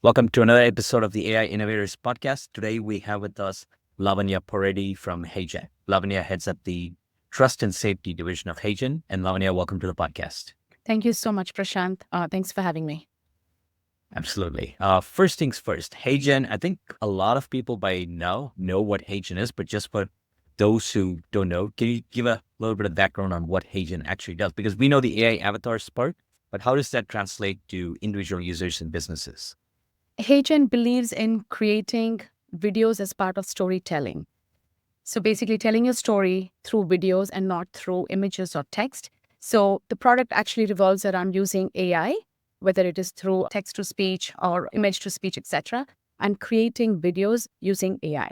Welcome to another episode of the AI Innovators Podcast. Today we have with us Lavanya Poreddy from HeyGen. Lavanya heads up the Trust and Safety Division of HeyGen. And Lavanya, welcome to the podcast. Thank you so much, Prashant. Thanks for having me. Absolutely. First things first, HeyGen, I think a lot of people by now know what HeyGen is, but just for those who don't know, can you give a little bit of background on what HeyGen actually does? Because we know the AI avatars part, but how does that translate to individual users and businesses? HeyGen believes in creating videos as part of storytelling. So basically telling your story through videos and not through images or text. So the product actually revolves around using AI, whether it is through text to speech or image to speech, etc., and creating videos using AI.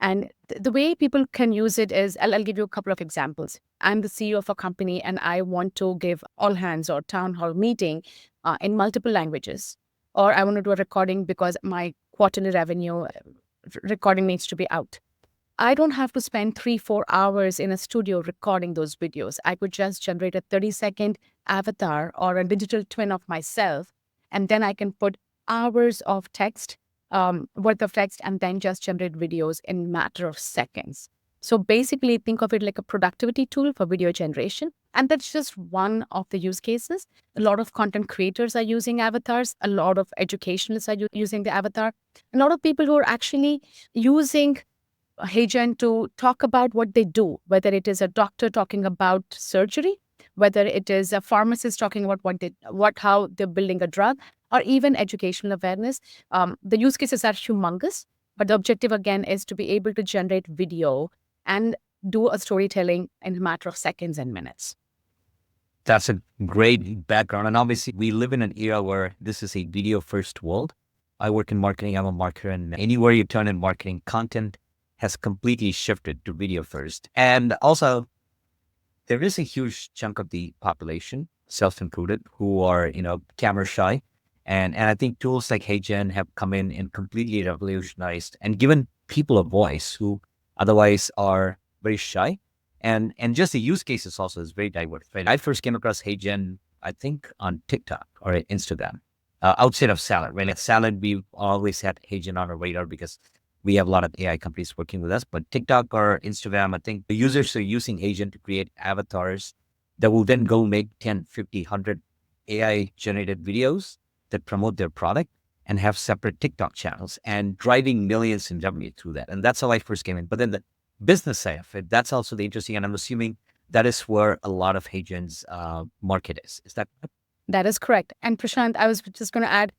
And the way people can use it is, I'll give you a couple of examples. I'm the CEO of a company and I want to give all hands or town hall meeting in multiple languages. Or I want to do a recording because my quarterly revenue recording needs to be out. I don't have to spend 3-4 hours in a studio recording those videos. I could just generate a 30-second avatar or a digital twin of myself, and then I can put hours of text, worth of text, and then just generate videos in a matter of seconds. So basically, think of it like a productivity tool for video generation. And that's just one of the use cases. A lot of content creators are using avatars. A lot of educationalists are using the avatar. A lot of people who are actually using HeyGen to talk about what they do, whether it is a doctor talking about surgery, whether it is a pharmacist talking about how they're building a drug, or even educational awareness. The use cases are humongous, but the objective again is to be able to generate video and do a storytelling in a matter of seconds and minutes. That's a great background. And obviously, we live in an era where this is a video first world. I work in marketing. I'm a marketer. And anywhere you turn in marketing, content has completely shifted to video first. And also, there is a huge chunk of the population, self-included, who are, camera shy. And I think tools like HeyGen have come in and completely revolutionized and given people a voice who otherwise are very shy. And just the use cases also is very diverse. Right? I first came across HeyGen, I think, on TikTok or Instagram, outside of Salad. Right? Like Salad, we've always had HeyGen on our radar because we have a lot of AI companies working with us. But TikTok or Instagram, I think the users are using HeyGen to create avatars that will then go make 10, 50, 100 AI-generated videos that promote their product and have separate TikTok channels and driving millions in revenue through that. And that's how I first came in. But then the business side of it, that's also the interesting. And I'm assuming that is where a lot of HeyGen's market is. Is that correct? That is correct. And Prashant, I was just going to add,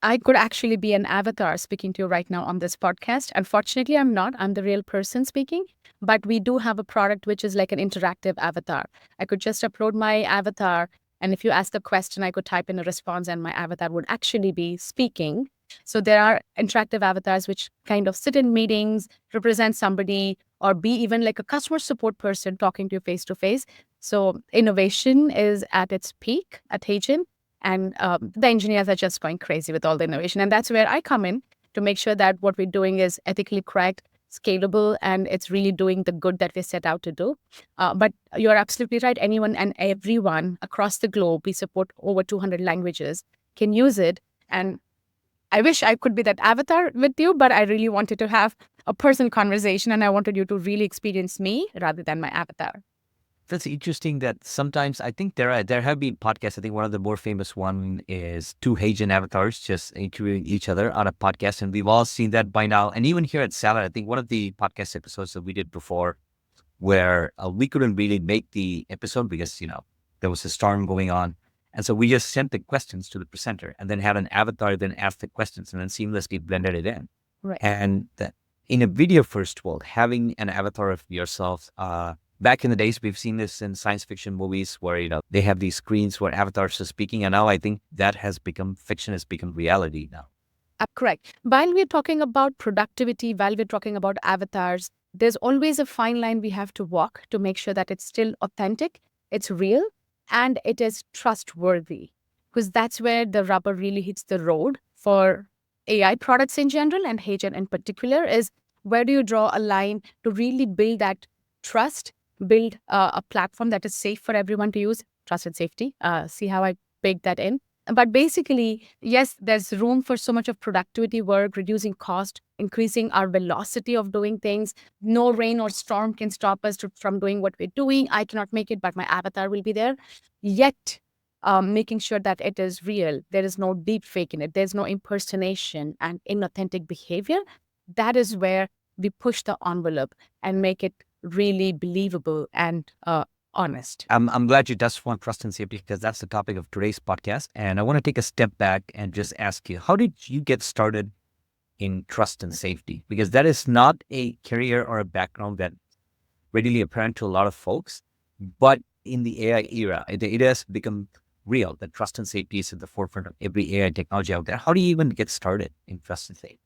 I could actually be an avatar speaking to you right now on this podcast. Unfortunately, I'm not. I'm the real person speaking. But we do have a product which is like an interactive avatar. I could just upload my avatar. And if you ask the question, I could type in a response and my avatar would actually be speaking. So there are interactive avatars which kind of sit in meetings, represent somebody, or be even like a customer support person talking to you face to face. So innovation is at its peak at HeyGen. And the engineers are just going crazy with all the innovation. And that's where I come in to make sure that what we're doing is ethically correct, scalable, and it's really doing the good that we set out to do. But you're absolutely right. Anyone and everyone across the globe, we support over 200 languages, can use it. And I wish I could be that avatar with you, but I really wanted to have a personal conversation and I wanted you to really experience me rather than my avatar. That's interesting that sometimes I think there have been podcasts. I think one of the more famous one is two HeyGen avatars just interviewing each other on a podcast. And we've all seen that by now. And even here at Salad, I think one of the podcast episodes that we did before where we couldn't really make the episode because, there was a storm going on. And so we just sent the questions to the presenter and then had an avatar then ask the questions and then seamlessly blended it in. Right. And in a video first world, having an avatar of yourself, back in the days, we've seen this in science fiction movies where, they have these screens where avatars are speaking. And now I think that fiction has become reality now. Correct. While we're talking about productivity, while we're talking about avatars, there's always a fine line we have to walk to make sure that it's still authentic, it's real, and it is trustworthy. Because that's where the rubber really hits the road for AI products in general and HeyGen in particular is where do you draw a line to really build that trust, build a platform that is safe for everyone to use, trust and safety. See how I baked that in. But basically, yes, there's room for so much of productivity work, reducing cost, increasing our velocity of doing things. No rain or storm can stop us from doing what we're doing. I cannot make it, but my avatar will be there. Yet, making sure that it is real. There is no deep fake in it. There's no impersonation and inauthentic behavior. That is where we push the envelope and make it really believable and honest. I'm glad you touched on trust and safety because that's the topic of today's podcast. And I want to take a step back and just ask you, how did you get started in trust and safety? Because that is not a career or a background that readily apparent to a lot of folks. But in the AI era, it has become real that trust and safety is at the forefront of every AI technology out there. How do you even get started in trust and safety?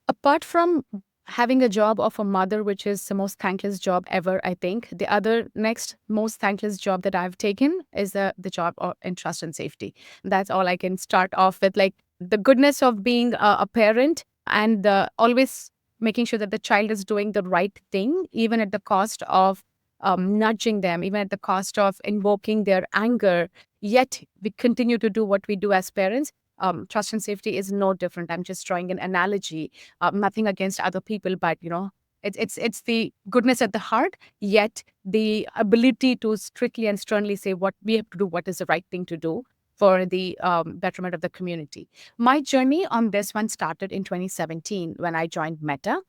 Apart from having a job of a mother, which is the most thankless job ever, I think, the other next most thankless job that I've taken is the job in trust and safety. That's all I can start off with, like the goodness of being a parent and always making sure that the child is doing the right thing, even at the cost of nudging them, even at the cost of invoking their anger. Yet we continue to do what we do as parents. Trust and safety is no different. I'm just drawing an analogy, nothing against other people, but it's the goodness at the heart, yet the ability to strictly and sternly say what we have to do, what is the right thing to do for the betterment of the community. My journey on this one started in 2017 when I joined Meta.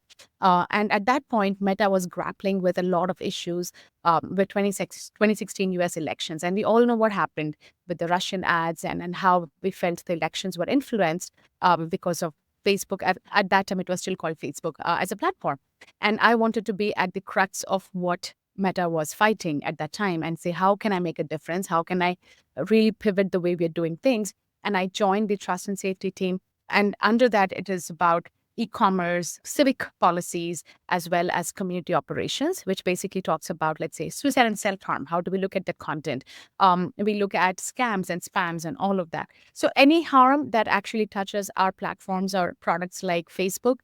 And at that point, Meta was grappling with a lot of issues with 2016 US elections. And we all know what happened with the Russian ads and how we felt the elections were influenced because of Facebook. At that time, it was still called Facebook as a platform. And I wanted to be at the crux of what Meta was fighting at that time and say, how can I make a difference? How can I really pivot the way we're doing things? And I joined the trust and safety team. And under that, it is about e-commerce, civic policies, as well as community operations, which basically talks about, let's say, suicide and self-harm. How do we look at the content? We look at scams and spams and all of that. So any harm that actually touches our platforms or products like Facebook,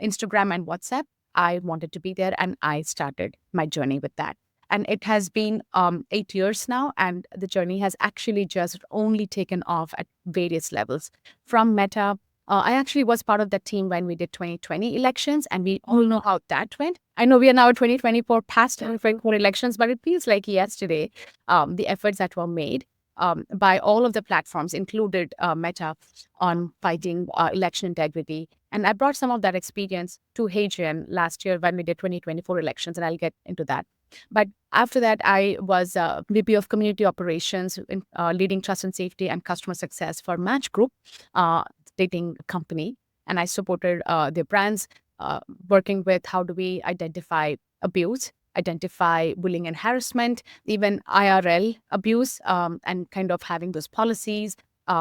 Instagram, and WhatsApp, I wanted to be there, and I started my journey with that. And it has been 8 years now, and the journey has actually just only taken off at various levels. From Meta, I actually was part of that team when we did 2020 elections, and we all know how that went. I know we are now 2024 past 2024 elections, but it feels like yesterday, the efforts that were made by all of the platforms, included Meta, on fighting election integrity. And I brought some of that experience to HeyGen last year when we did 2024 elections, and I'll get into that. But after that, I was VP of Community Operations, leading trust and safety and customer success for Match Group, dating company. And I supported their brands, working with how do we identify abuse, identify bullying and harassment, even IRL abuse, and kind of having those policies,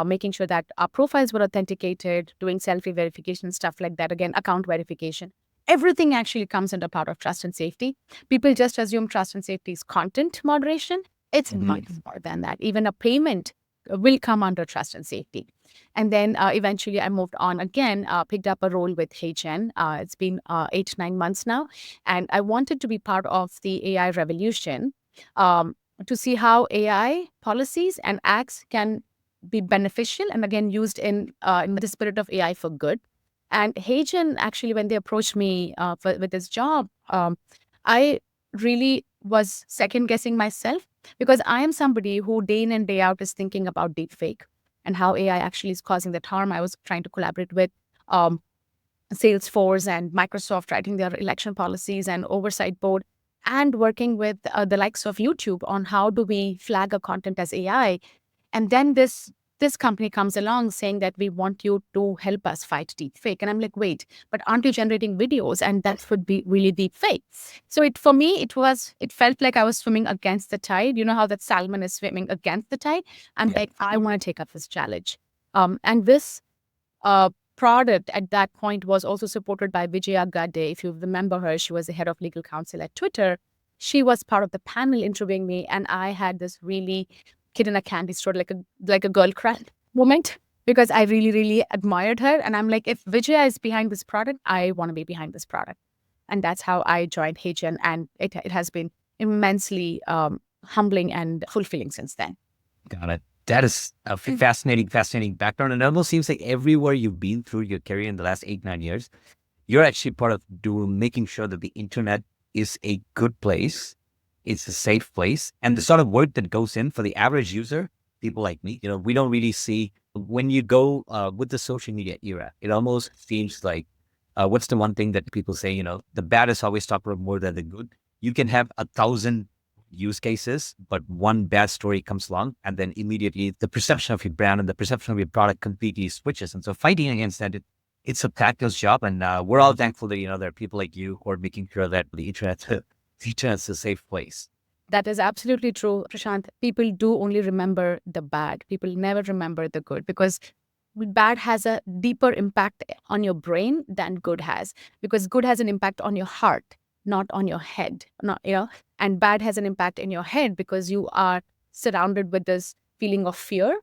making sure that our profiles were authenticated, doing selfie verification, stuff like that. Again, account verification. Everything actually comes under part of trust and safety. People just assume trust and safety is content moderation. It's much more than that. Even a payment will come under trust and safety. And then eventually I moved on again, picked up a role with HeyGen. It's been 8-9 months now. And I wanted to be part of the AI revolution, to see how AI policies and acts can be beneficial and again used in the spirit of AI for good. And HeyGen, actually, when they approached me with this job, I really was second guessing myself, because I am somebody who day in and day out is thinking about deepfake and how AI actually is causing that harm. I was trying to collaborate with Salesforce and Microsoft, writing their election policies and oversight board, and working with the likes of YouTube on how do we flag a content as AI. And then this company comes along saying that we want you to help us fight deepfake. And I'm like, wait, but aren't you generating videos? And that would be really deepfake. So for me, it felt like I was swimming against the tide. You know how that salmon is swimming against the tide? I'm like, I want to take up this challenge. And this product at that point was also supported by Vijaya Gadde. If you remember her, she was the head of legal counsel at Twitter. She was part of the panel interviewing me, and I had this really kid in a candy store, like a girl crush moment, because I really, really admired her. And I'm like, if Vijaya is behind this product, I want to be behind this product. And that's how I joined HeyGen. And it has been immensely humbling and fulfilling since then. Got it. That is a fascinating background. And it almost seems like everywhere you've been through your career in the last 8, 9 years, you're actually part of making sure that the internet is a good place. It's a safe place. And the sort of work that goes in for the average user, people like me, we don't really see when you go with the social media era, it almost seems like what's the one thing that people say, the bad is always talked about more than the good. You can have 1,000 use cases, but one bad story comes along and then immediately the perception of your brand and the perception of your product completely switches. And so fighting against that, it's a tactical job. And we're all thankful that, there are people like you who are making sure that the internet's a safe place. That is absolutely true, Prashant. People do only remember the bad. People never remember the good because bad has a deeper impact on your brain than good has, because good has an impact on your heart, not on your head. And bad has an impact in your head because you are surrounded with this feeling of fear,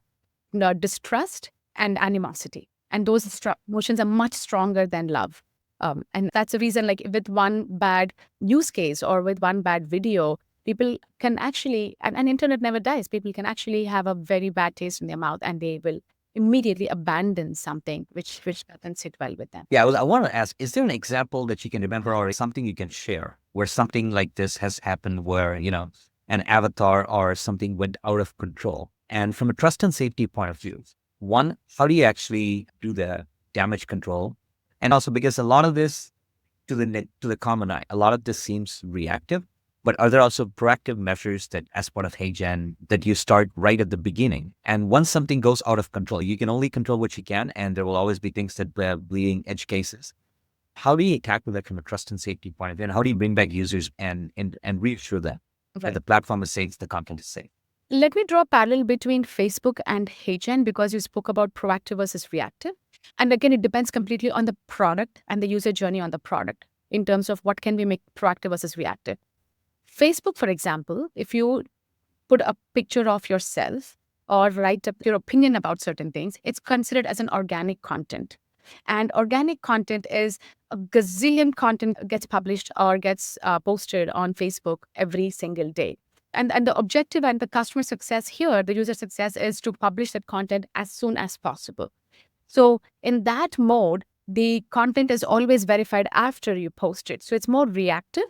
distrust, and animosity. And those emotions are much stronger than love. And that's the reason, like with one bad use case or with one bad video, people can actually, and internet never dies, people can actually have a very bad taste in their mouth and they will immediately abandon something which doesn't sit well with them. Yeah, I want to ask, is there an example that you can remember or something you can share where something like this has happened where, an avatar or something went out of control? And from a trust and safety point of view, one, how do you actually do the damage control? And also because a lot of this to the common eye, a lot of this seems reactive. But are there also proactive measures that, as part of HeyGen, that you start right at the beginning? And once something goes out of control, you can only control what you can, and there will always be things that bleeding edge cases. How do you tackle that from a trust and safety point of view? And how do you bring back users and reassure them that the platform is safe, the content is safe? Let me draw a parallel between Facebook and HeyGen because you spoke about proactive versus reactive. And again, it depends completely on the product and the user journey on the product in terms of what can we make proactive versus reactive. Facebook, for example, if you put a picture of yourself or write up your opinion about certain things, it's considered as an organic content. And organic content is a gazillion content gets published or gets posted on Facebook every single day. And the objective and the customer success here, the user success, is to publish that content as soon as possible. So in that mode, the content is always verified after you post it. So it's more reactive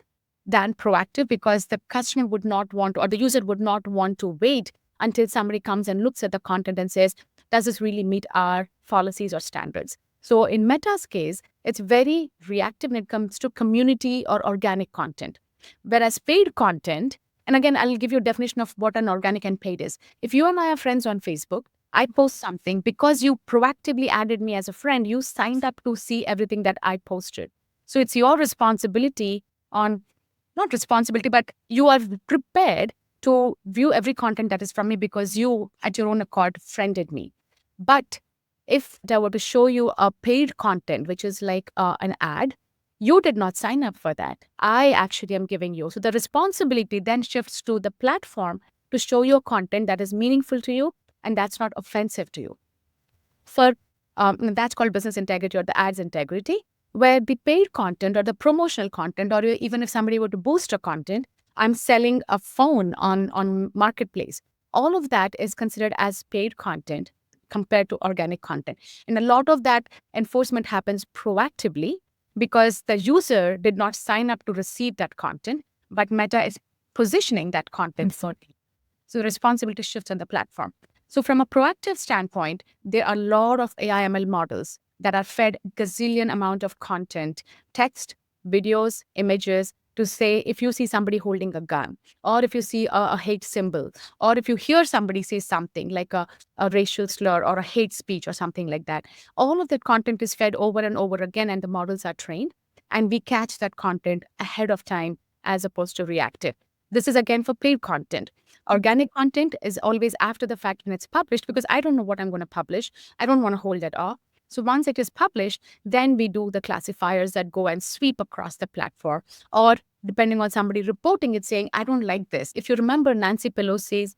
than proactive because the customer would not want, or the user would not want to wait until somebody comes and looks at the content and says, does this really meet our policies or standards? So in Meta's case, it's very reactive when it comes to community or organic content. Whereas paid content, and again, I'll give you a definition of what an organic and paid is. If you and I are friends on Facebook, I post something because you proactively added me as a friend, you signed up to see everything that I posted. So it's your responsibility not responsibility, but you are prepared to view every content that is from me because you, at your own accord, friended me. But if I were to show you a paid content, which is like an ad, you did not sign up for that. I actually am giving you. So the responsibility then shifts to the platform to show you content that is meaningful to you and that's not offensive to you. That's called business integrity or the ads integrity, where the paid content or the promotional content, or even if somebody were to boost a content, I'm selling a phone on Marketplace. All of that is considered as paid content compared to organic content. And a lot of that enforcement happens proactively because the user did not sign up to receive that content, but Meta is positioning that content for me. So the responsibility shifts on the platform. So from a proactive standpoint, there are a lot of AI ML models that are fed gazillion amount of content, text, videos, images, to say if you see somebody holding a gun, or if you see a hate symbol, or if you hear somebody say something like a racial slur or a hate speech or something like that, all of that content is fed over and over again and the models are trained and we catch that content ahead of time as opposed to reactive. This is again for paid content. Organic content is always after the fact when it's published because I don't know what I'm going to publish. I don't want to hold it off. So once it is published, then we do the classifiers that go and sweep across the platform. Or depending on somebody reporting it, saying, I don't like this. If you remember Nancy Pelosi's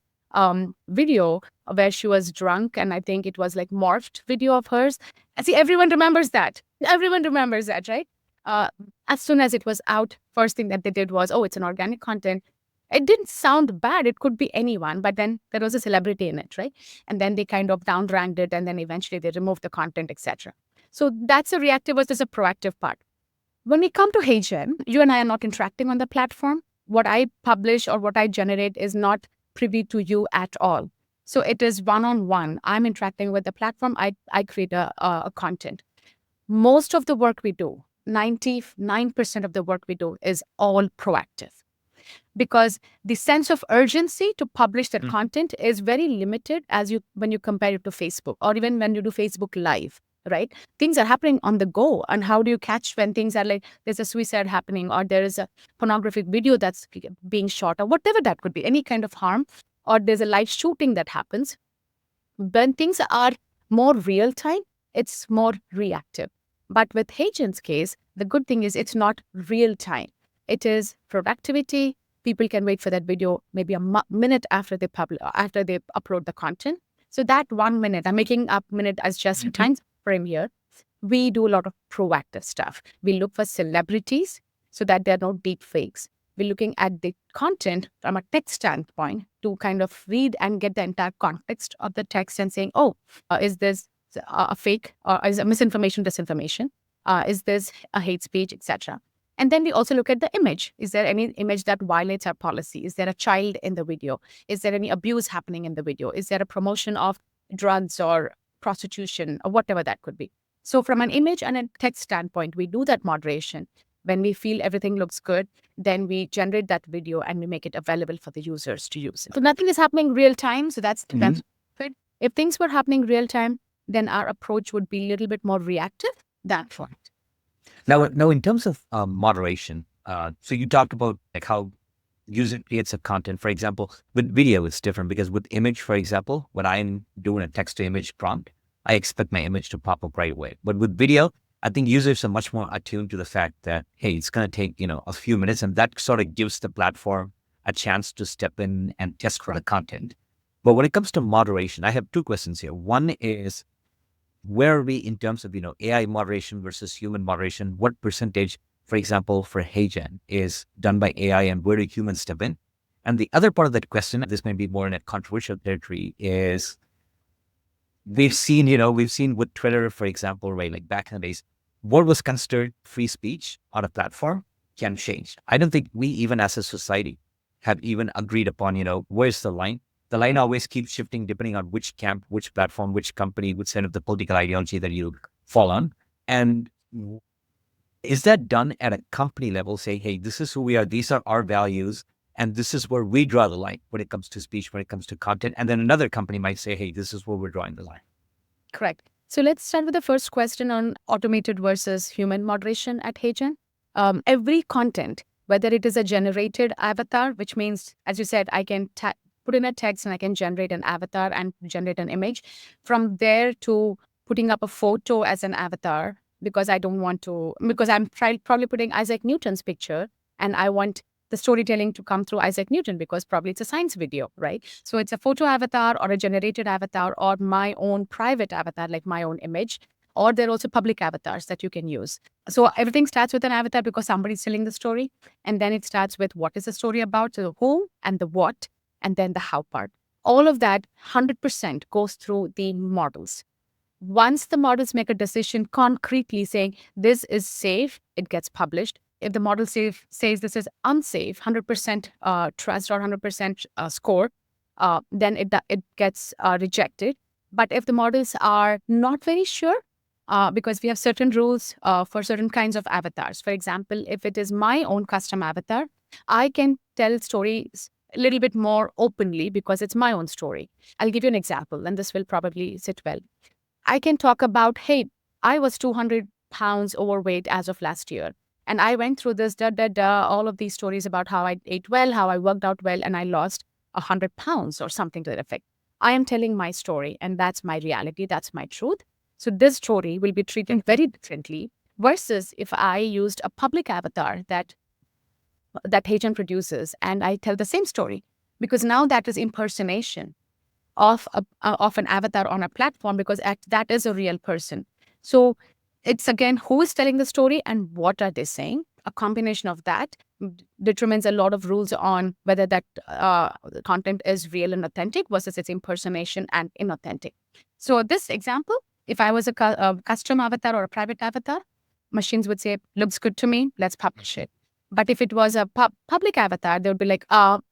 video where she was drunk, and I think it was like morphed video of hers. See, everyone remembers that. Everyone remembers that, right? As soon as it was out, first thing that they did was, oh, it's an organic content. It didn't sound bad. It could be anyone, but then there was a celebrity in it, right? And then they kind of downranked it, and then eventually they removed the content, etc. So that's a reactive versus a proactive part. When we come to HeyGen, you and I are not interacting on the platform. What I publish or what I generate is not privy to you at all. So it is one-on-one. I'm interacting with the platform. I create a content. Most of the work we do, 99% of the work we do is all proactive, because the sense of urgency to publish that content is very limited when you compare it to Facebook, or even when you do Facebook Live, right? Things are happening on the go. And how do you catch when things are like there's a suicide happening, or there is a pornographic video that's being shot, or whatever that could be, any kind of harm, or there's a live shooting that happens. When things are more real time, it's more reactive. But with HeyGen's case, the good thing is it's not real time. It is productivity. People can wait for that video maybe a minute after they upload the content. So that 1 minute, I'm making up minute as just a time frame here. We do a lot of proactive stuff. We look for celebrities so that there are no deep fakes. We're looking at the content from a text standpoint to kind of read and get the entire context of the text and saying, is this a fake, or is it misinformation, disinformation? Is this a hate speech, etc.? And then we also look at the image. Is there any image that violates our policy? Is there a child in the video? Is there any abuse happening in the video? Is there a promotion of drugs or prostitution or whatever that could be? So from an image and a text standpoint, we do that moderation. When we feel everything looks good, then we generate that video and we make it available for the users to use. So nothing is happening real time. So that's the benefit. If things were happening real time, then our approach would be a little bit more reactive than for it. Now, in terms of moderation, so you talked about like how user creates a content. For example, with video, it's different because with image, for example, when I'm doing a text to image prompt, I expect my image to pop up right away. But with video, I think users are much more attuned to the fact that, hey, it's going to take, a few minutes, and that sort of gives the platform a chance to step in and test for the content. But when it comes to moderation, I have two questions here. One is, where are we in terms of, AI moderation versus human moderation? What percentage, for example, for HeyGen is done by AI, and where do humans step in? And the other part of that question, this may be more in a controversial territory, is we've seen with Twitter, for example, right, like back in the days, what was considered free speech on a platform can change. I don't think we even as a society have even agreed upon, where's the line? The line always keeps shifting depending on which camp, which platform, which company, which side of the political ideology that you fall on. And is that done at a company level, say, hey, this is who we are, these are our values, and this is where we draw the line when it comes to speech, when it comes to content. And then another company might say, hey, this is where we're drawing the line. Correct. So let's start with the first question on automated versus human moderation at HeyGen. Every content, whether it is a generated avatar, which means, as you said, I can put in a text and I can generate an avatar and generate an image. From there to putting up a photo as an avatar, because I'm probably putting Isaac Newton's picture, and I want the storytelling to come through Isaac Newton because probably it's a science video, right? So it's a photo avatar or a generated avatar or my own private avatar, like my own image, or there are also public avatars that you can use. So everything starts with an avatar because somebody's telling the story. And then it starts with what is the story about, so the who and the what, and then the how part. All of that 100% goes through the models. Once the models make a decision concretely saying this is safe, it gets published. If the model says this is unsafe, 100% trust or 100% score, then it gets rejected. But if the models are not very sure, because we have certain rules for certain kinds of avatars. For example, if it is my own custom avatar, I can tell stories a little bit more openly because it's my own story. I'll give you an example, and this will probably sit well. I can talk about, hey, I was 200 pounds overweight as of last year. And I went through this, all of these stories about how I ate well, how I worked out well, and I lost 100 pounds or something to that effect. I am telling my story, and that's my reality. That's my truth. So this story will be treated very differently versus if I used a public avatar that HeyGen produces, and I tell the same story, because now that is impersonation of an avatar on a platform, because that is a real person. So it's again, who is telling the story and what are they saying? a combination of that determines a lot of rules on whether that content is real and authentic versus its impersonation and inauthentic. So this example, if I was a custom avatar or a private avatar, machines would say, looks good to me, let's publish it. But if it was a public avatar, they would be like,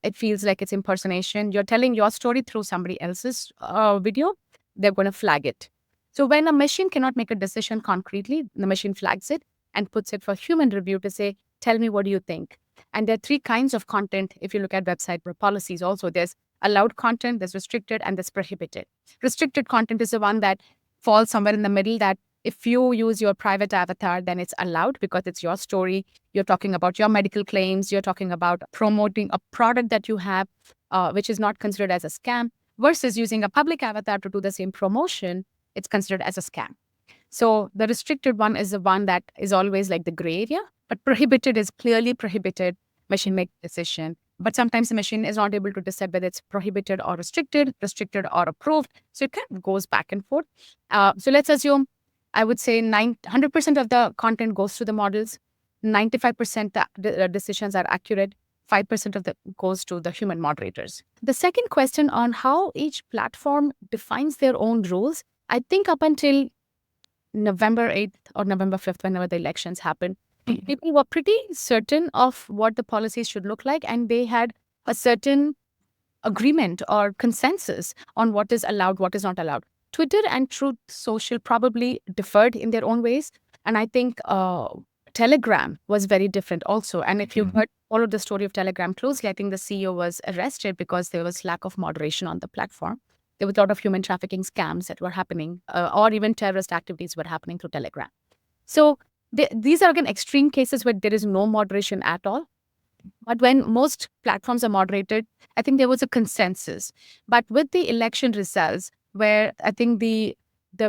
it feels like it's impersonation. You're telling your story through somebody else's video, they're going to flag it. So when a machine cannot make a decision concretely, the machine flags it and puts it for human review to say, tell me, what do you think? And there are three kinds of content. If you look at website policies also, there's allowed content, there's restricted, and there's prohibited. Restricted content is the one that falls somewhere in the middle, that if you use your private avatar, then it's allowed because it's your story. You're talking about your medical claims. You're talking about promoting a product that you have, which is not considered as a scam, versus using a public avatar to do the same promotion, it's considered as a scam. So the restricted one is the one that is always like the gray area, but prohibited is clearly prohibited. Machine make decision. But sometimes the machine is not able to decide whether it's prohibited or restricted or approved. So it kind of goes back and forth. So let's assume, I would say 100% of the content goes to the models, 95% the decisions are accurate, 5% of the goes to the human moderators. The second question on how each platform defines their own rules, I think up until November 8th or November 5th, whenever the elections happened, people were pretty certain of what the policies should look like, and they had a certain agreement or consensus on what is allowed, what is not allowed. Twitter and Truth Social probably differed in their own ways. And I think Telegram was very different also. And if you followed the story of Telegram closely, I think the CEO was arrested because there was lack of moderation on the platform. There was a lot of human trafficking scams that were happening, or even terrorist activities were happening through Telegram. So these are, again, extreme cases where there is no moderation at all. But when most platforms are moderated, I think there was a consensus. But with the election results, where I think the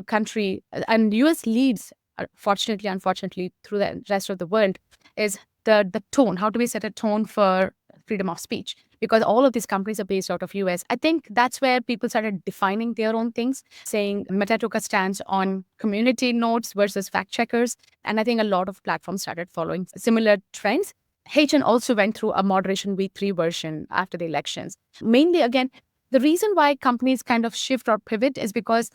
country and US leads, fortunately, unfortunately, through the rest of the world, is the tone. How do we set a tone for freedom of speech? Because all of these companies are based out of US. I think that's where people started defining their own things, saying Meta took a stance on community notes versus fact checkers. And I think a lot of platforms started following similar trends. HeyGen also went through a moderation V3 version after the elections. Mainly, again, the reason why companies kind of shift or pivot is because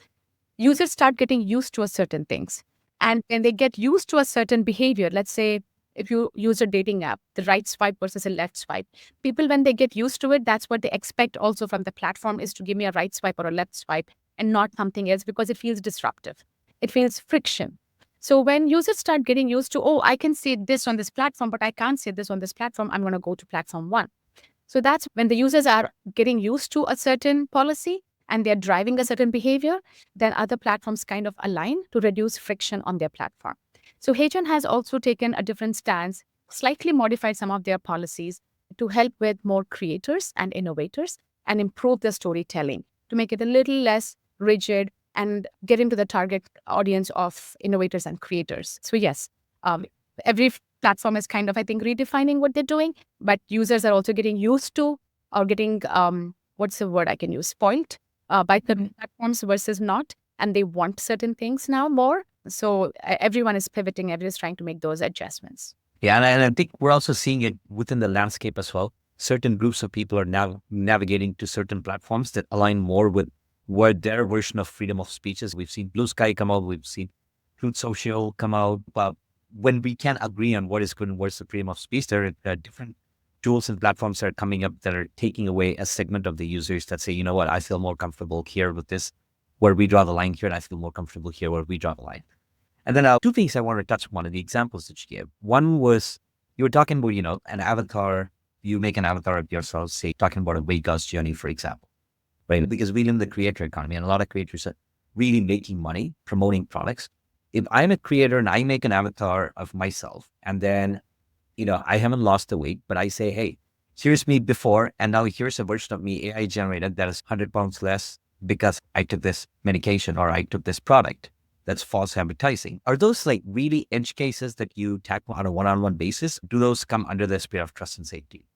users start getting used to a certain things. And when they get used to a certain behavior, let's say if you use a dating app, the right swipe versus a left swipe, people, when they get used to it, that's what they expect also from the platform, is to give me a right swipe or a left swipe and not something else, because it feels disruptive. It feels friction. So when users start getting used to, I can say this on this platform, but I can't say this on this platform, I'm going to go to platform one. So that's when the users are getting used to a certain policy and they're driving a certain behavior, then other platforms kind of align to reduce friction on their platform. So HeyGen has also taken a different stance, slightly modified some of their policies to help with more creators and innovators and improve the storytelling to make it a little less rigid and get into the target audience of innovators and creators. So yes, every platform is kind of, I think, redefining what they're doing, but users are also getting used to or getting, what's the word I can use, spoiled by the platforms versus not. And they want certain things now more. So everyone is pivoting, everyone is trying to make those adjustments. Yeah, and I think we're also seeing it within the landscape as well. Certain groups of people are now navigating to certain platforms that align more with what their version of freedom of speech is. We've seen Blue Sky come out, we've seen Truth Social come out. But when we can't agree on what is good and what's the freedom of speech, there are different tools and platforms that are coming up that are taking away a segment of the users that say, you know what, I feel more comfortable here with this, where we draw the line here, and I feel more comfortable here where we draw the line. And then two things I want to touch upon in the examples that you gave. One was, you were talking about, an avatar, you make an avatar of yourself, say, talking about a weight loss journey, for example, right? Because we live in the creator economy, and a lot of creators are really making money promoting products. If I'm a creator and I make an avatar of myself, and then, I haven't lost the weight, but I say, hey, here's me before, and now here's a version of me AI generated that is 100 pounds less because I took this medication or I took this product. That's false advertising. Are those like really edge cases that you tackle on a one-on-one basis? Do those come under the spirit of trust and safety?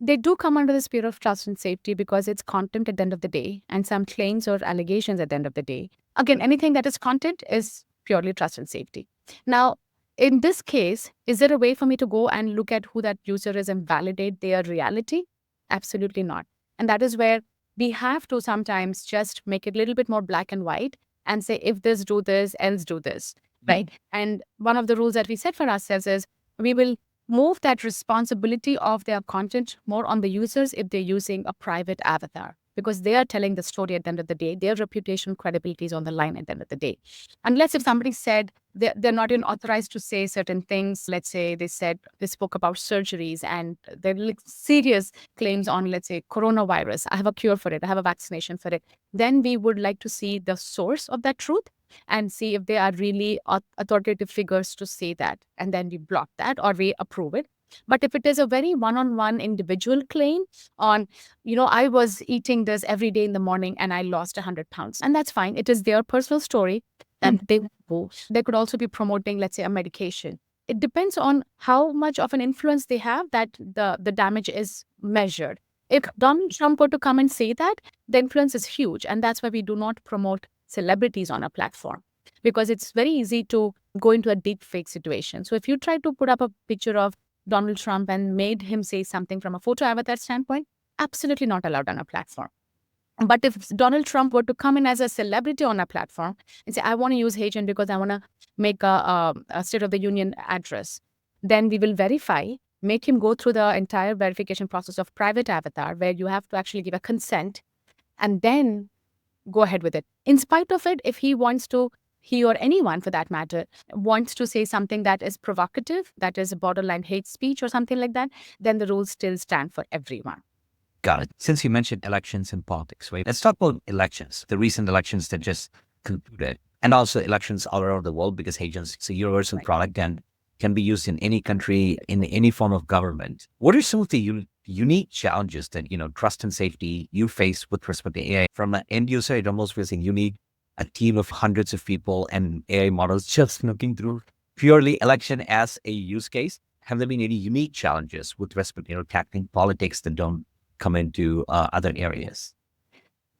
They do come under the spirit of trust and safety because it's content at the end of the day, and some claims or allegations at the end of the day. Again, anything that is content is purely trust and safety. Now, in this case, is there a way for me to go and look at who that user is and validate their reality? Absolutely not. And that is where we have to sometimes just make it a little bit more black and white and say, if this, do this, else do this, right? And one of the rules that we set for ourselves is we will move that responsibility of their content more on the users if they're using a private avatar, because they are telling the story at the end of the day. Their reputation, credibility is on the line at the end of the day. Unless if somebody said they're not even authorized to say certain things, let's say they spoke about surgeries and they're like serious claims on, let's say, coronavirus. I have a cure for it. I have a vaccination for it. Then we would like to see the source of that truth and see if they are really authoritative figures to say that. And then we block that or we approve it. But if it is a very one-on-one individual claim on, I was eating this every day in the morning and I lost 100 pounds, and that's fine. It is their personal story and they could also be promoting, let's say, a medication. It depends on how much of an influence they have that the damage is measured. If Donald Trump were to come and say that, the influence is huge. And that's why we do not promote celebrities on a platform, because it's very easy to go into a deepfake situation. So if you try to put up a picture of Donald Trump and made him say something from a photo avatar standpoint, absolutely not allowed on a platform. But if Donald Trump were to come in as a celebrity on a platform and say, I want to use HeyGen because I want to make a State of the Union address, then we will verify, make him go through the entire verification process of private avatar, where you have to actually give a consent and then go ahead with it. In spite of it, if he or anyone for that matter, wants to say something that is provocative, that is borderline hate speech or something like that, then the rules still stand for everyone. Got it. Since you mentioned elections and politics, right? Let's talk about elections, the recent elections that just concluded, and also elections all around the world, because HeyGen is a universal product and can be used in any country, in any form of government. What are some of the unique challenges that, trust and safety you face with respect to AI? From an end user, it almost feels like you need a team of hundreds of people and AI models just looking through purely election as a use case. Have there been any unique challenges with respect to tackling politics that don't come into other areas?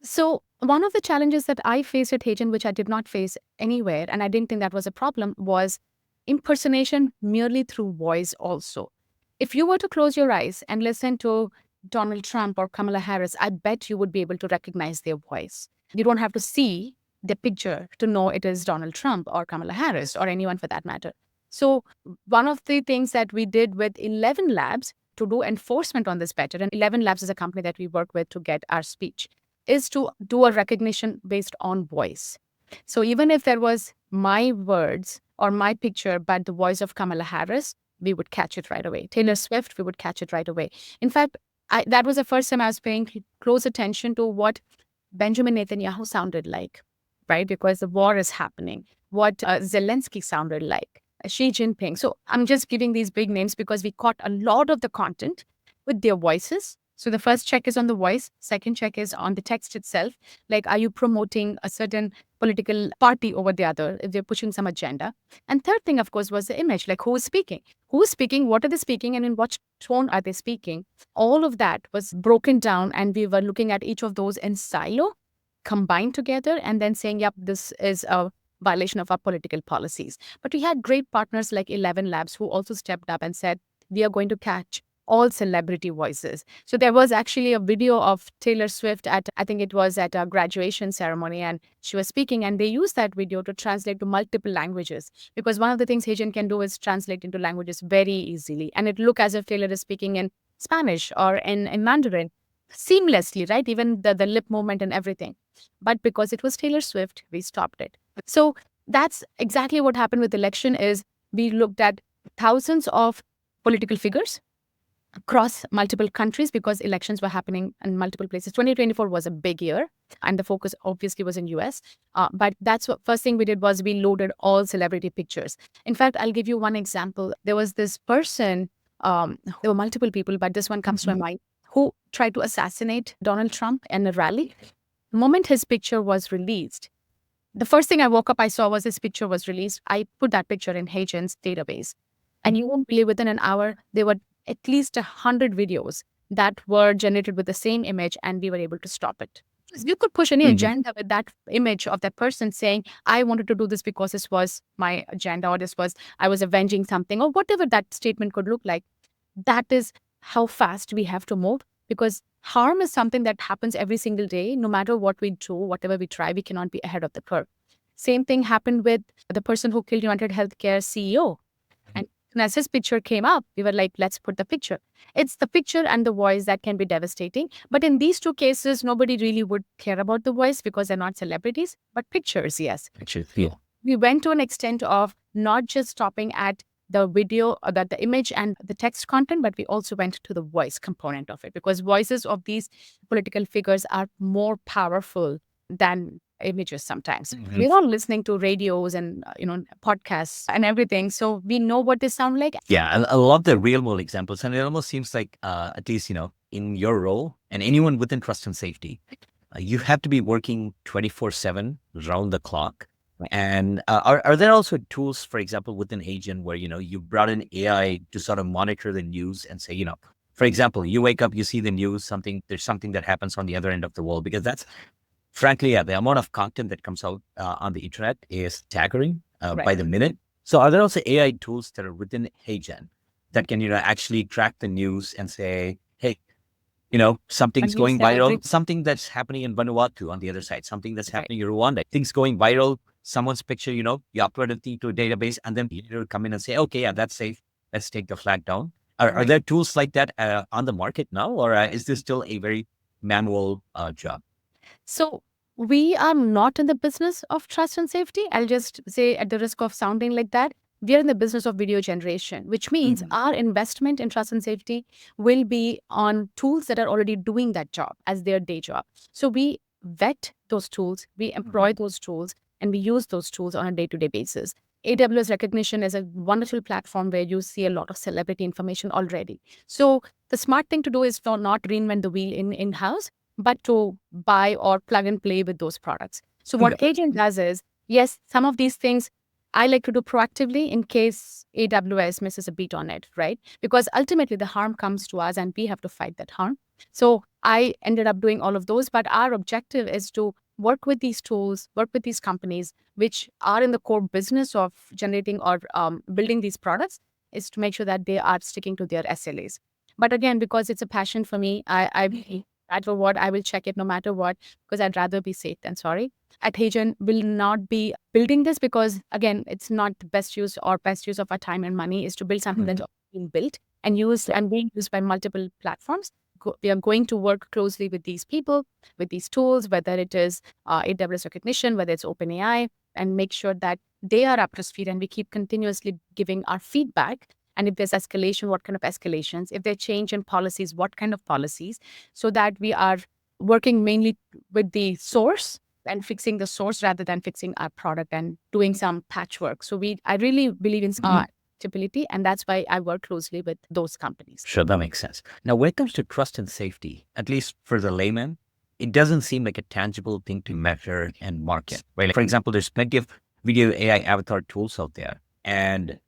So one of the challenges that I faced at HeyGen, which I did not face anywhere, and I didn't think that was a problem, was impersonation merely through voice also. If you were to close your eyes and listen to Donald Trump or Kamala Harris, I bet you would be able to recognize their voice. You don't have to see the picture to know it is Donald Trump or Kamala Harris or anyone for that matter. So one of the things that we did with 11 Labs to do enforcement on this better, and 11 Labs is a company that we work with to get our speech, is to do a recognition based on voice. So even if there was my words or my picture, but the voice of Kamala Harris, we would catch it right away. Taylor Swift, we would catch it right away. In fact, that was the first time I was paying close attention to what Benjamin Netanyahu sounded like, right? Because the war is happening. What Zelensky sounded like, Xi Jinping. So I'm just giving these big names because we caught a lot of the content with their voices. So the first check is on the voice. Second check is on the text itself. Like, are you promoting a certain political party over the other if they're pushing some agenda? And third thing, of course, was the image. Like, who is speaking? Who is speaking? What are they speaking? And in what tone are they speaking? All of that was broken down, and we were looking at each of those in silo, combined together, and then saying, yep, this is a violation of our political policies. But we had great partners like 11 Labs who also stepped up and said, we are going to catch all celebrity voices. So there was actually a video of Taylor Swift I think it was at a graduation ceremony, and she was speaking, and they used that video to translate to multiple languages, because one of the things HeyGen can do is translate into languages very easily. And it look as if Taylor is speaking in Spanish or in Mandarin seamlessly, right? Even the lip movement and everything. But because it was Taylor Swift, we stopped it. So that's exactly what happened with the election is we looked at thousands of political figures across multiple countries, because elections were happening in multiple places. 2024 was a big year, and the focus obviously was in US. But that's what first thing we did was we loaded all celebrity pictures. In fact, I'll give you one example. There was this person, there were multiple people, but this one comes to my mind, who tried to assassinate Donald Trump in a rally. The moment his picture was released, the first thing I woke up, I saw was his picture was released. I put that picture in HeyGen's database. And you won't believe, within an hour, there were at least 100 videos that were generated with the same image, and we were able to stop it. You could push any Mhm. agenda with that image of that person saying, I wanted to do this because this was my agenda, or I was avenging something, or whatever that statement could look like. That is how fast we have to move, because harm is something that happens every single day. No matter what we do, whatever we try, we cannot be ahead of the curve. Same thing happened with the person who killed United Healthcare CEO. And as his picture came up, we were like, let's put the picture. It's the picture and the voice that can be devastating. But in these two cases, nobody really would care about the voice because they're not celebrities, but pictures, yes. Actually, yeah. We went to an extent of not just stopping at the video or that the image and the text content, but we also went to the voice component of it, because voices of these political figures are more powerful than images sometimes. Mhm. We're all listening to radios and podcasts and everything, so we know what they sound like. Yeah, I love the real world examples. And it almost seems like, at least, in your role and anyone within trust and safety, you have to be working 24/7 round the clock. And are there also tools, for example, within HeyGen where, you brought in AI to sort of monitor the news and say, for example, you wake up, you see the news, there's something that happens on the other end of the world, because that's frankly, yeah, the amount of content that comes out on the internet is staggering by Right. the minute. So are there also AI tools that are within HeyGen that can, actually track the news and say, hey, something's And you going said every viral, something that's happening in Vanuatu on the other side, something that's right. happening in Rwanda, things going viral, someone's picture, you upload it to a database, and then you need to come in and say, okay, yeah, that's safe. Let's take the flag down. Are Right. there tools like that on the market now, or is this still a very manual job? So we are not in the business of trust and safety. I'll just say, at the risk of sounding like that, we are in the business of video generation, which means our investment in trust and safety will be on tools that are already doing that job as their day job. So we vet those tools, we employ those tools, and we use those tools on a day-to-day basis. AWS Recognition is a wonderful platform where you see a lot of celebrity information already. So the smart thing to do is to not reinvent the wheel in-house, but to buy or plug and play with those products. So what HeyGen does is, yes, some of these things I like to do proactively in case AWS misses a beat on it, right? Because ultimately the harm comes to us and we have to fight that harm. So I ended up doing all of those, but our objective is to work with these tools, work with these companies, which are in the core business of generating or building these products, is to make sure that they are sticking to their SLAs. But again, because it's a passion for me, I matter what, I will check it no matter what, because I'd rather be safe than sorry. At HeyGen, will not be building this because, again, it's not the best use of our time and money is to build something that's been built and used and being used by multiple platforms. We are going to work closely with these people, with these tools, whether it is AWS Recognition, whether it's OpenAI, and make sure that they are up to speed and we keep continuously giving our feedback. And if there's escalation, what kind of escalations? If they change in policies, what kind of policies? So that we are working mainly with the source and fixing the source rather than fixing our product and doing some patchwork. So I really believe in stability, and that's why I work closely with those companies. Sure, that makes sense. Now, when it comes to trust and safety, at least for the layman, it doesn't seem like a tangible thing to measure and market, right? Like, for example, there's plenty of video AI avatar tools out there, and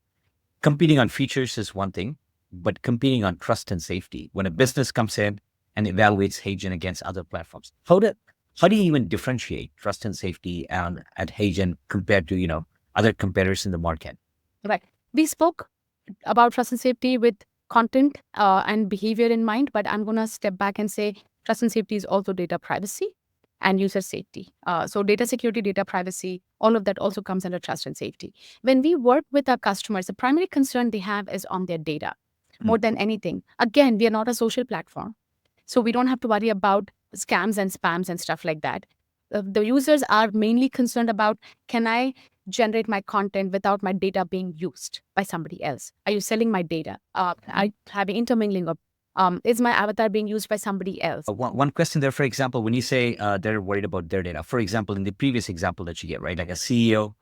competing on features is one thing, but competing on trust and safety, when a business comes in and evaluates HeyGen against other platforms, how do you even differentiate trust and safety at HeyGen compared to, other competitors in the market? Right. We spoke about trust and safety with content and behavior in mind, but I'm going to step back and say trust and safety is also data privacy and user safety. So data security, data privacy, all of that also comes under trust and safety. When we work with our customers, the primary concern they have is on their data more than anything. Again, we are not a social platform, so we don't have to worry about scams and spams and stuff like that. The users are mainly concerned about, can I generate my content without my data being used by somebody else? Are you selling my data? I have intermingling of, is my avatar being used by somebody else? One question there, for example, when you say they're worried about their data, for example, in the previous example that you get, right, like a CEO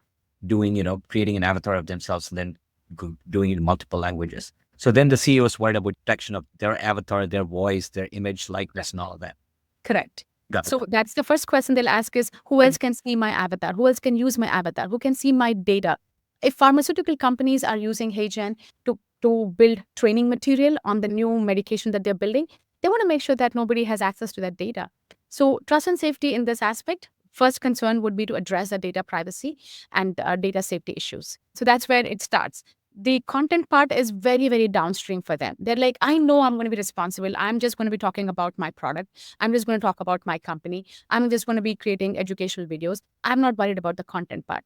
doing, creating an avatar of themselves and then doing it in multiple languages. So then the CEO is worried about protection of their avatar, their voice, their image, likeness, and all of that. Correct. Got it. So that's the first question they'll ask is, who else can see my avatar? Who else can use my avatar? Who can see my data? If pharmaceutical companies are using HeyGen to build training material on the new medication that they're building, they want to make sure that nobody has access to that data. So trust and safety in this aspect, first concern would be to address the data privacy and data safety issues. So that's where it starts. The content part is very, very downstream for them. They're like, I know I'm going to be responsible. I'm just going to be talking about my product. I'm just going to talk about my company. I'm just going to be creating educational videos. I'm not worried about the content part.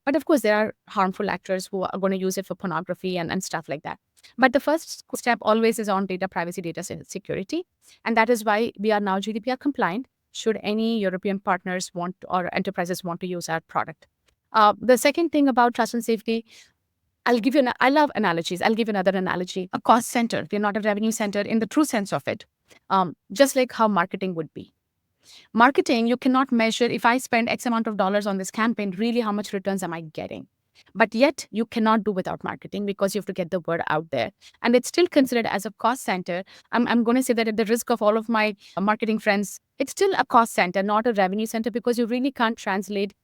But of course, there are harmful actors who are going to use it for pornography and stuff like that. But the first step always is on data privacy, security. And that is why we are now GDPR compliant should any European partners want or enterprises want to use our product. The second thing about trust and safety, I love analogies. I'll give you another analogy. A cost center. We're not a revenue center in the true sense of it. Just like how marketing would be. Marketing, you cannot measure if I spend X amount of dollars on this campaign, really how much returns am I getting? But yet you cannot do without marketing because you have to get the word out there. And it's still considered as a cost center. I'm going to say that at the risk of all of my marketing friends, it's still a cost center, not a revenue center, because you really can't translate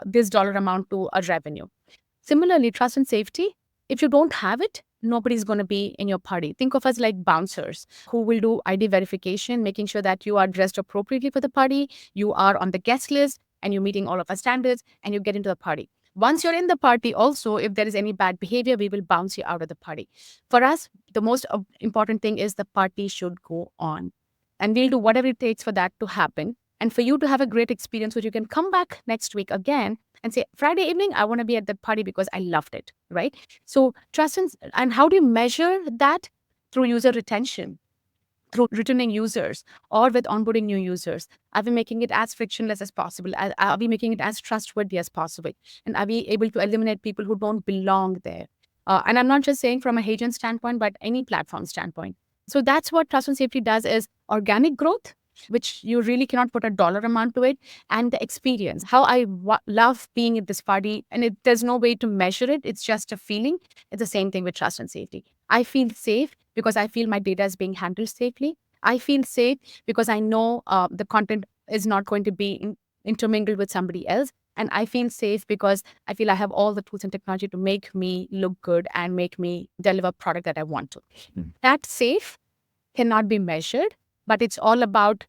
this dollar amount to a revenue. Similarly, trust and safety, if you don't have it, nobody's going to be in your party. Think of us like bouncers who will do ID verification, making sure that you are dressed appropriately for the party, you are on the guest list, and you're meeting all of our standards, and you get into the party. Once you're in the party, also, if there is any bad behavior, we will bounce you out of the party. For us, the most important thing is the party should go on. And we'll do whatever it takes for that to happen. And for you to have a great experience, so you can come back next week again and say, Friday evening, I want to be at that party because I loved it, right? So trust and how do you measure that? Through user retention, through returning users, or with onboarding new users. Are we making it as frictionless as possible? Are we making it as trustworthy as possible? And are we able to eliminate people who don't belong there? And I'm not just saying from a HeyGen standpoint, but any platform standpoint. So that's what trust and safety does is organic growth, which you really cannot put a dollar amount to it, and the experience. How I love being at this party, and there's no way to measure it. It's just a feeling. It's the same thing with trust and safety. I feel safe because I feel my data is being handled safely. I feel safe because I know the content is not going to be intermingled with somebody else. And I feel safe because I feel I have all the tools and technology to make me look good and make me deliver product that I want to. That safe cannot be measured, but it's all about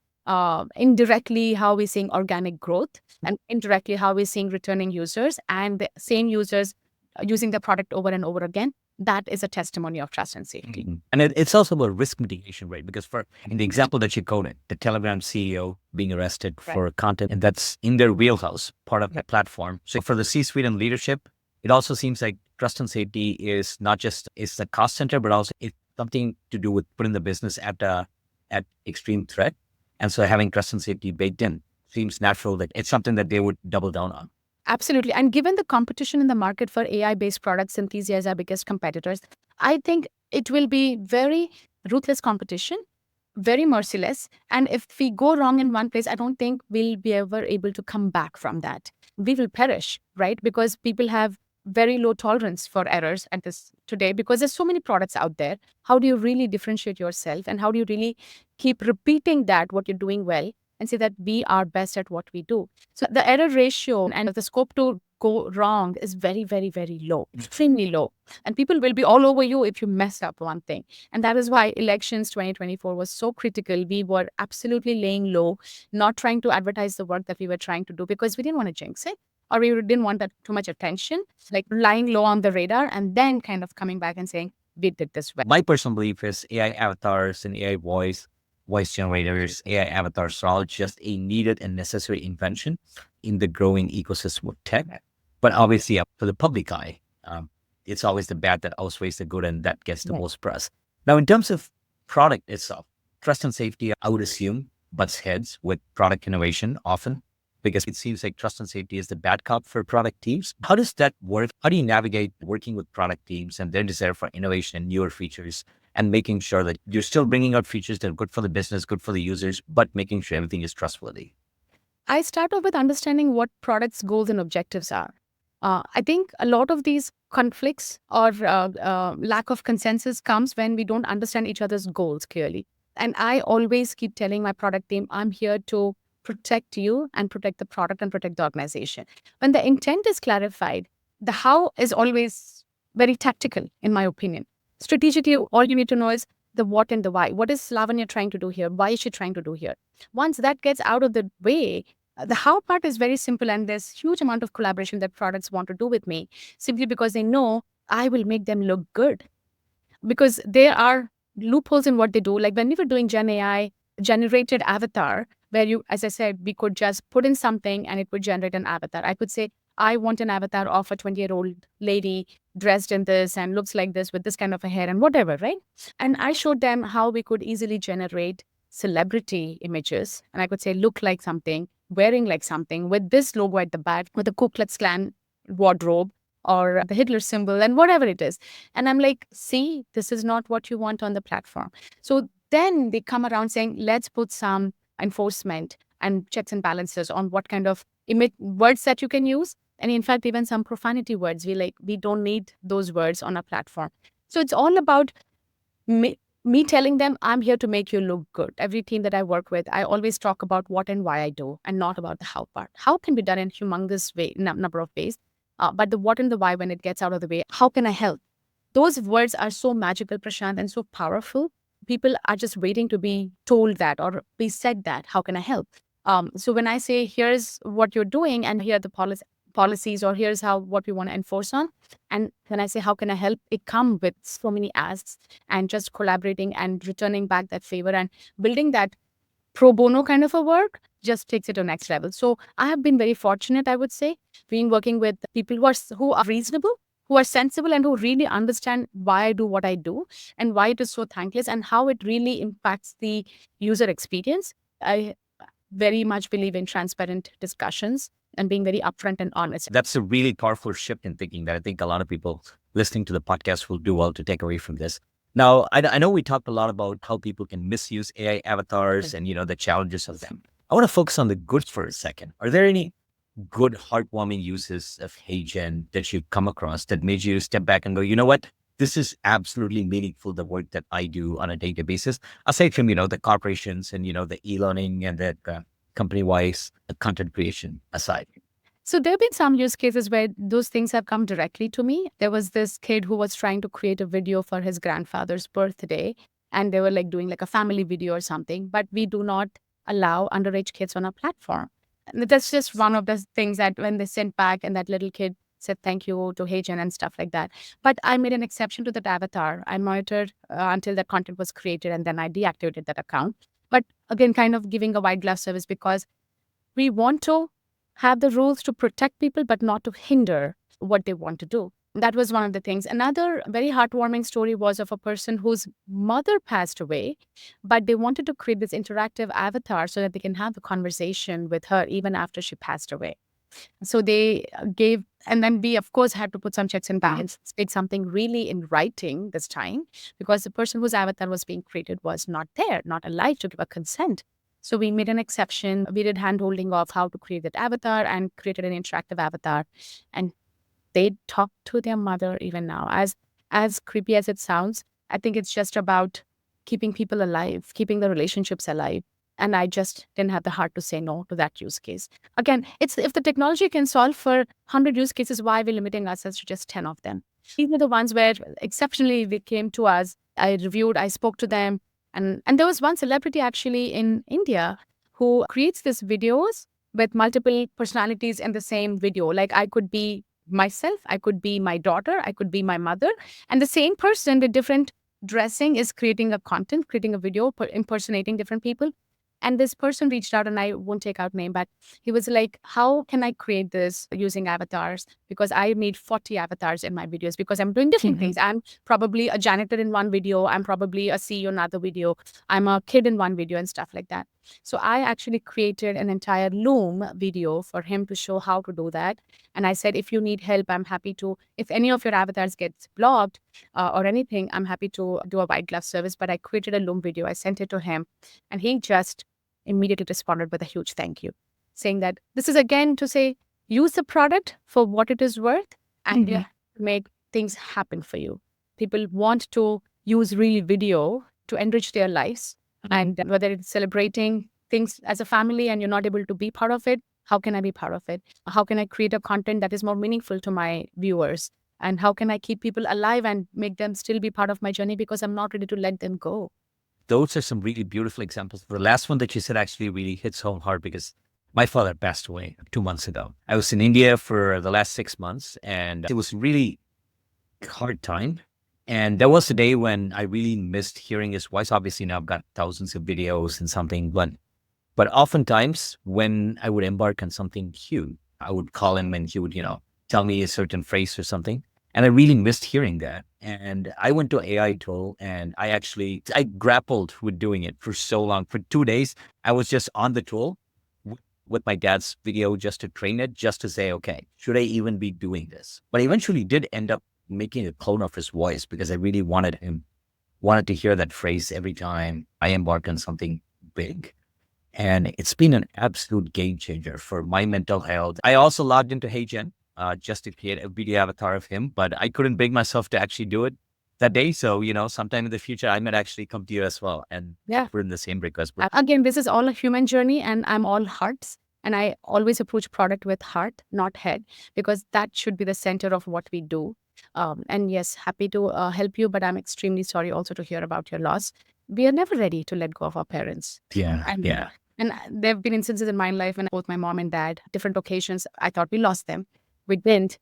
indirectly how we're seeing organic growth and indirectly how we're seeing returning users and the same users using the product over and over again. That is a testimony of trust and safety. And it's also about risk mitigation, right? Because in the example that you quoted, the Telegram CEO being arrested for content, and that's in their wheelhouse, part of the platform. So for the C-suite and leadership, it also seems like trust and safety is not just is the cost center, but also it's something to do with putting the business at extreme threat. And so having trust and safety baked in seems natural that it's something that they would double down on. Absolutely. And given the competition in the market for AI-based products, Synthesia is our biggest competitors, I think it will be very ruthless competition, very merciless. And if we go wrong in one place, I don't think we'll be ever able to come back from that. We will perish, right? Because people have very low tolerance for errors at this today because there's so many products out there. How do you really differentiate yourself? And how do you really keep repeating that, what you're doing well, and say that we are best at what we do? So the error ratio and the scope to go wrong is very, very, very low, extremely low. And people will be all over you if you mess up one thing. And that is why elections 2024 was so critical. We were absolutely laying low, not trying to advertise the work that we were trying to do because we didn't want to jinx it. Or we didn't want that too much attention, like lying low on the radar and then kind of coming back and saying, we did this well. My personal belief is AI avatars and AI voice generators, AI avatars are all just a needed and necessary invention in the growing ecosystem of tech. But obviously, for the public eye, it's always the bad that outweighs the good and that gets the most press. Now, in terms of product itself, trust and safety, I would assume, butts heads with product innovation often, because it seems like trust and safety is the bad cop for product teams. How does that work? How do you navigate working with product teams and their desire for innovation and newer features and making sure that you're still bringing out features that are good for the business, good for the users, but making sure everything is trustworthy? I start off with understanding what products' goals and objectives are. I think a lot of these conflicts or lack of consensus comes when we don't understand each other's goals clearly. And I always keep telling my product team, I'm here to protect you and protect the product and protect the organization. When the intent is clarified, the how is always very tactical, in my opinion. Strategically, all you need to know is the what and the why. What is Lavanya trying to do here? Why is she trying to do here? Once that gets out of the way, the how part is very simple, and there's huge amount of collaboration that products want to do with me simply because they know I will make them look good. Because there are loopholes in what they do. Like when we were doing Gen AI generated avatar, where you, as I said, we could just put in something and it would generate an avatar. I could say, I want an avatar of a 20-year-old lady dressed in this and looks like this with this kind of a hair and whatever, right? And I showed them how we could easily generate celebrity images. And I could say, look like something, wearing like something, with this logo at the back, with the Ku Klux Klan wardrobe or the Hitler symbol and whatever it is. And I'm like, see, this is not what you want on the platform. So then they come around saying, let's put some enforcement and checks and balances on what kind of words that you can use. And in fact, even some profanity words, we don't need those words on our platform. So it's all about me telling them, I'm here to make you look good. Every team that I work with, I always talk about what and why I do and not about the how part. How can be done in humongous number of ways. But the what and the why, when it gets out of the way, how can I help? Those words are so magical, Prashant, and so powerful. People are just waiting to be told that or be said that. How can I help? So when I say, here's what you're doing and here are the policies, or here's what we want to enforce on. And when I say, how can I help? It comes with so many asks, and just collaborating and returning back that favor and building that pro bono kind of a work just takes it to the next level. So I have been very fortunate, I would say, being working with people who are reasonable, who are sensible, and who really understand why I do what I do and why it is so thankless and how it really impacts the user experience. I very much believe in transparent discussions and being very upfront and honest. That's a really powerful shift in thinking that I think a lot of people listening to the podcast will do well to take away from this. Now, I know we talked a lot about how people can misuse AI avatars and, the challenges of them. I want to focus on the good for a second. Are there any good, heartwarming uses of HeyGen that you've come across that made you step back and go, you know what? This is absolutely meaningful, the work that I do on a daily basis, aside from, the corporations and, the e-learning and the company-wise content creation aside. So there have been some use cases where those things have come directly to me. There was this kid who was trying to create a video for his grandfather's birthday, and they were like doing like a family video or something, but we do not allow underage kids on our platform. And that's just one of the things that when they sent back and that little kid said thank you to HeyGen and stuff like that. But I made an exception to that avatar. I monitored until that content was created, and then I deactivated that account. But again, kind of giving a white glove service, because we want to have the rules to protect people, but not to hinder what they want to do. That was one of the things. Another very heartwarming story was of a person whose mother passed away, but they wanted to create this interactive avatar so that they can have a conversation with her even after she passed away. So they gave, and then we, of course, had to put some checks and balances, speak something really in writing this time, because the person whose avatar was being created was not there, not alive to give a consent. So we made an exception. We did hand-holding of how to create that avatar and created an interactive avatar. And they talk to their mother even now. As creepy as it sounds, I think it's just about keeping people alive, keeping the relationships alive. And I just didn't have the heart to say no to that use case. Again, it's if the technology can solve for 100 use cases, why are we limiting ourselves to just 10 of them? These are the ones where exceptionally they came to us. I reviewed, I spoke to them. And there was one celebrity actually in India who creates these videos with multiple personalities in the same video. Like I could be myself, I could be my daughter, I could be my mother. And the same person with different dressing is creating a video, impersonating different people. And this person reached out, and I won't take out name, but he was like, how can I create this using avatars? Because I made 40 avatars in my videos because I'm doing different things. I'm probably a janitor in one video. I'm probably a CEO in another video. I'm a kid in one video and stuff like that. So I actually created an entire Loom video for him to show how to do that. And I said, if you need help, I'm happy to, if any of your avatars gets blocked or anything, I'm happy to do a white glove service. But I created a Loom video. I sent it to him, and he just immediately responded with a huge thank you, saying that this is again to say, use the product for what it is worth and make things happen for you. People want to use real video to enrich their lives. And whether it's celebrating things as a family and you're not able to be part of it, how can I be part of it? How can I create a content that is more meaningful to my viewers? And how can I keep people alive and make them still be part of my journey because I'm not ready to let them go? Those are some really beautiful examples. The last one that you said actually really hits home hard because my father passed away 2 months ago. I was in India for the last 6 months, and it was really hard time. And there was a day when I really missed hearing his voice. Obviously, now I've got thousands of videos and something, but oftentimes when I would embark on something huge, I would call him and he would, tell me a certain phrase or something. And I really missed hearing that. And I went to AI tool and I grappled with doing it for so long. For 2 days, I was just on the tool with my dad's video just to train it, just to say, okay, should I even be doing this? But I eventually did end up making a clone of his voice because I really wanted to hear that phrase every time I embark on something big. And it's been an absolute game changer for my mental health. I also logged into HeyGen just to create a video avatar of him, but I couldn't bring myself to actually do it that day. So, sometime in the future, I might actually come to you as well. And Yeah. we're in the same request. Again, this is all a human journey and I'm all hearts. And I always approach product with heart, not head, because that should be the center of what we do. And yes, happy to help you, but I'm extremely sorry also to hear about your loss. We are never ready to let go of our parents. Yeah. And, Yeah. and there have been instances in my life when both my mom and dad, different occasions, I thought we lost them. We didn't.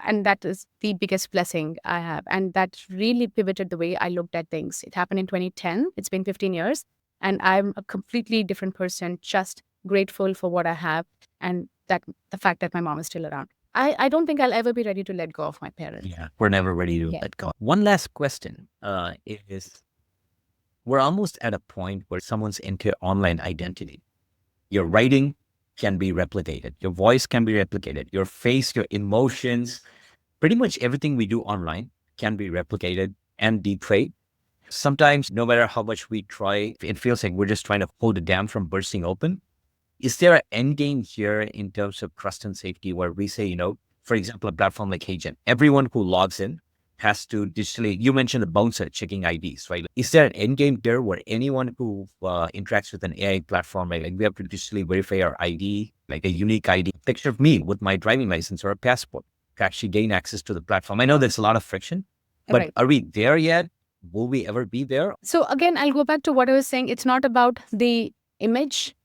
And that is the biggest blessing I have. And that really pivoted the way I looked at things. It happened in 2010. It's been 15 years. And I'm a completely different person, just grateful for what I have and that the fact that my mom is still around. I don't think I'll ever be ready to let go of my parents. Yeah. We're never ready to let go. One last question is, we're almost at a point where someone's into online identity. Your writing can be replicated. Your voice can be replicated. Your face, your emotions, pretty much everything we do online can be replicated and deepfaked. Sometimes, no matter how much we try, it feels like we're just trying to hold the dam from bursting open. Is there an end game here in terms of trust and safety where we say, for example, a platform like HeyGen, everyone who logs in has to digitally, you mentioned the bouncer checking IDs, right? Is there an end game there where anyone who interacts with an AI platform, like we have to digitally verify our ID, like a unique ID, picture of me with my driving license or a passport to actually gain access to the platform? I know there's a lot of friction, but Are we there yet? Will we ever be there? So again, I'll go back to what I was saying. It's not about the image.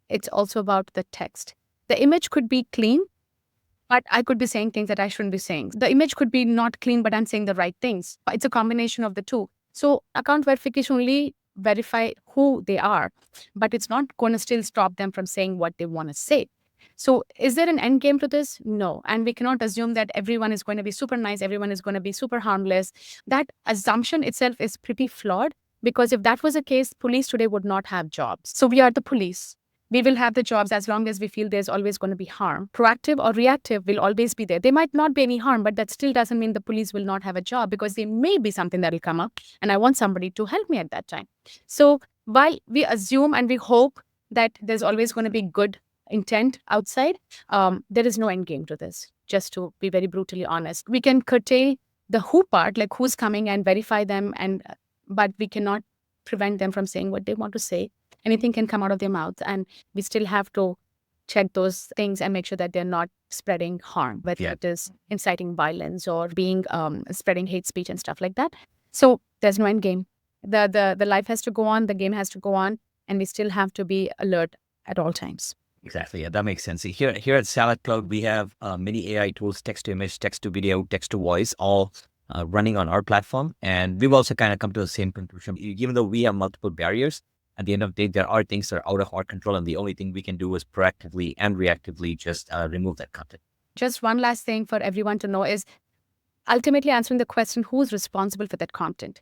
It's also about the text. The image could be clean, but I could be saying things that I shouldn't be saying. The image could be not clean, but I'm saying the right things. It's a combination of the two. So account verification only verify who they are, but it's not going to still stop them from saying what they want to say. So is there an end game to this? No. And we cannot assume that everyone is going to be super nice, everyone is going to be super harmless. That assumption itself is pretty flawed because if that was the case, police today would not have jobs. So we are the police. We will have the jobs as long as we feel there's always going to be harm. Proactive or reactive will always be there. There might not be any harm, but that still doesn't mean the police will not have a job because there may be something that will come up and I want somebody to help me at that time. So while we assume and we hope that there's always going to be good intent outside, there is no end game to this, just to be very brutally honest. We can curtail the who part, like who's coming and verify them, but we cannot prevent them from saying what they want to say. Anything can come out of their mouth and we still have to check those things and make sure that they're not spreading harm, whether it is inciting violence or being spreading hate speech and stuff like that. So there's no end game. The life has to go on, the game has to go on, and we still have to be alert at all times. Exactly. Yeah, that makes sense. See, here at Salad Cloud, we have many AI tools, text to image, text to video, text to voice, all running on our platform. And we've also kind of come to the same conclusion. Even though we have multiple barriers, at the end of the day, there are things that are out of our control. And the only thing we can do is proactively and reactively just remove that content. Just one last thing for everyone to know is ultimately answering the question, who's responsible for that content?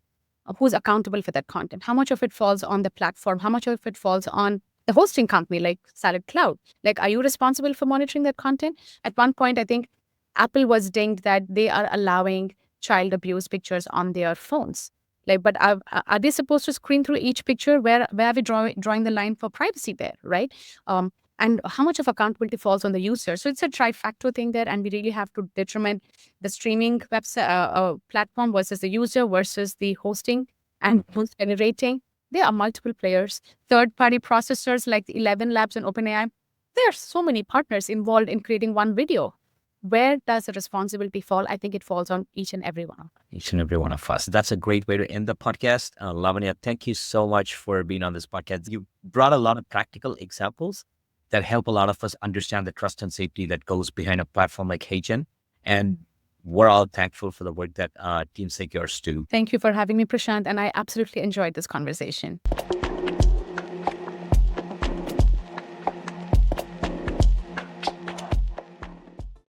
Who's accountable for that content? How much of it falls on the platform? How much of it falls on the hosting company like Salad Cloud? Like, are you responsible for monitoring that content? At one point, I think Apple was dinged that they are allowing child abuse pictures on their phones. Like, but are they supposed to screen through each picture? Where are we drawing the line for privacy there, right? And how much of accountability falls on the user? So it's a trifactor thing there, and we really have to determine the streaming website platform versus the user versus the hosting and who's generating. There are multiple players, third-party processors like the 11 Labs and OpenAI. There are so many partners involved in creating one video. where does the responsibility fall? I think it falls on each and every one of us. Each and every one of us. That's a great way to end the podcast. Lavanya, thank you so much for being on this podcast. You brought a lot of practical examples that help a lot of us understand the trust and safety that goes behind a platform like HeyGen. And we're all thankful for the work that teams like yours do. Thank you for having me, Prashant, and I absolutely enjoyed this conversation.